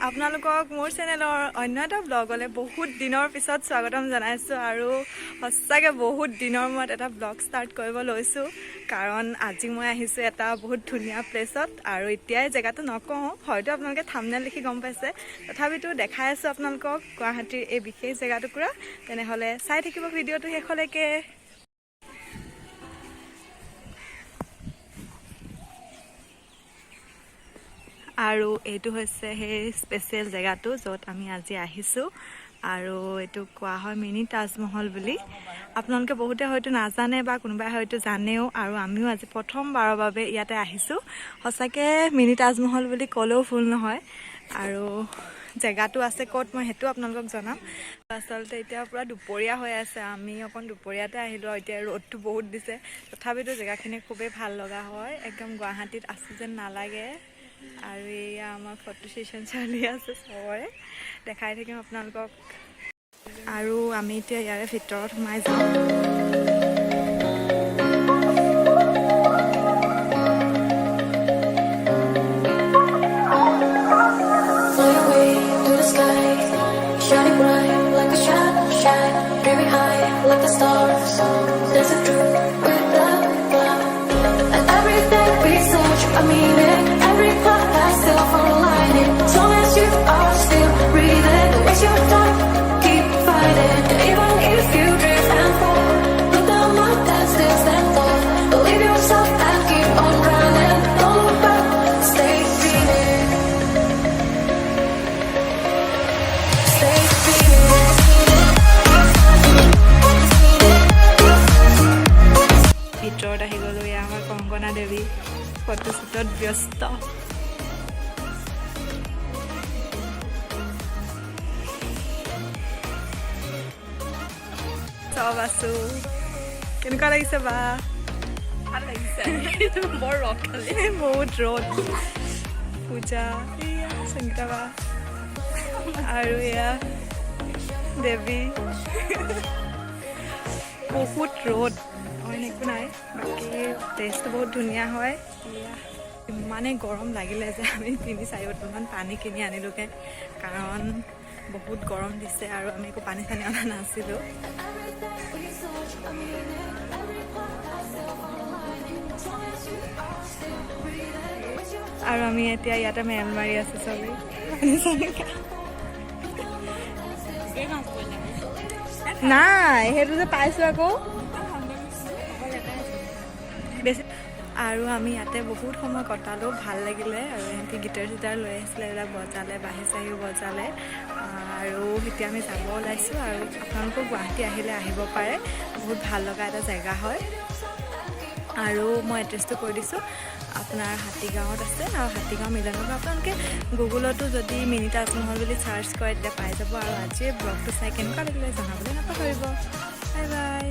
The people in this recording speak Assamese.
আপোনালোকক মোৰ চেনেলৰ অন্য এটা ব্লগলৈ বহুত দিনৰ পিছত স্বাগতম জনাইছোঁ আৰু সঁচাকৈ বহুত দিনৰ মূৰত এটা ব্লগ ষ্টাৰ্ট কৰিব লৈছোঁ কাৰণ আজি মই আহিছোঁ এটা বহুত ধুনীয়া প্লেচত আৰু এতিয়াই জেগাটো নকওঁ হয়তো আপোনালোকে থাম্বনেইল দেখি গম পাইছে তথাপিতো দেখাই আছোঁ আপোনালোকক গুৱাহাটীৰ এই বিশেষ জেগাটুকুৰা তেনেহ'লে চাই থাকিব ভিডিঅ'টো শেষলৈকে। আৰু এইটো হৈছে সেই স্পেচিয়েল জেগাটো য'ত আমি আজি আহিছোঁ আৰু এইটো কোৱা হয় মিনি তাজমহল বুলি। আপোনালোকে বহুতে হয়তো নাজানে বা কোনোবাই হয়তো জানেও আৰু আমিও আজি প্ৰথমবাৰৰ বাবে ইয়াতে আহিছোঁ। সঁচাকৈ মিনি তাজমহল বুলি ক'লেও ভুল নহয় আৰু জেগাটো আছে ক'ত মই সেইটো আপোনালোকক জনাম। আচলতে এতিয়া পূৰা দুপৰীয়া হৈ আছে, আমি অকণ দুপৰীয়াতে আহিলোঁ আৰু এতিয়া ৰ'দটো বহুত দিছে তথাপিতো জেগাখিনি খুবেই ভাল লগা হয়, একদম গুৱাহাটীত আছোঁ যেন নালাগে। আৰু এয়া আমাৰ ফটো ছেশ্যন চলি আছে চবৰে, দেখাই থাকিম আপোনালোকক। আৰু আমি এতিয়া ইয়াৰে ভিতৰত সোমাই যাওঁ। ভিতৰত আহি গ'লোঁ, এয়া আমাৰ কংকনা দেৱী ফটোশ্বুটত ব্যস্ত। চব আছোঁ। কেনেকুৱা লাগিছে বা? ভাল লাগিছে। বৰ ৰ'দ খালি, বহুত ৰ'দ। পূজা, এয়া সংগীতা বা আৰু এয়া দেৱী। বহুত ৰ'দ, অইন একো নাই। বাকী টেষ্টটো বহুত ধুনীয়া হয়। ইমানেই গৰম লাগিলে যে আমি 3-4 বটলমান পানী কিনি আনিলোগৈ কাৰণ বহুত গৰম দিছে আৰু আমি একো পানী চানী অনা নাছিলোঁ। আৰু আমি এতিয়া ইয়াতে মেল মাৰি আছোঁ চবেই। নাই সেইটো যে পাইছোঁ আকৌ বেছি। আৰু আমি ইয়াতে বহুত সময় কটালোঁ, ভাল লাগিলে আৰু সিহঁতি গিটাৰ চিটাৰ লৈ আহিছিলে, এইবিলাক বজালে, বাঁহী চাহীও বজালে। আৰু এতিয়া আমি যাব ওলাইছোঁ আৰু আপোনালোকেও গুৱাহাটী আহিলে আহিব পাৰে, বহুত ভাল লগা এটা জেগা হয়। আৰু মই এড্ৰেছটো কৈ দিছোঁ, আপোনাৰ হাতীগাঁৱত আছে আৰু হাতীগাঁও মিলনত আপোনালোকে গুগলতো যদি মিনি তাজমহল বুলি চাৰ্চ কৰে তেতিয়া পাই যাব। আৰু আজিৰ ব্লগটো চাই কেনেকুৱা লাগিলে জনাবলৈ নাপাহৰিব। Bye bye.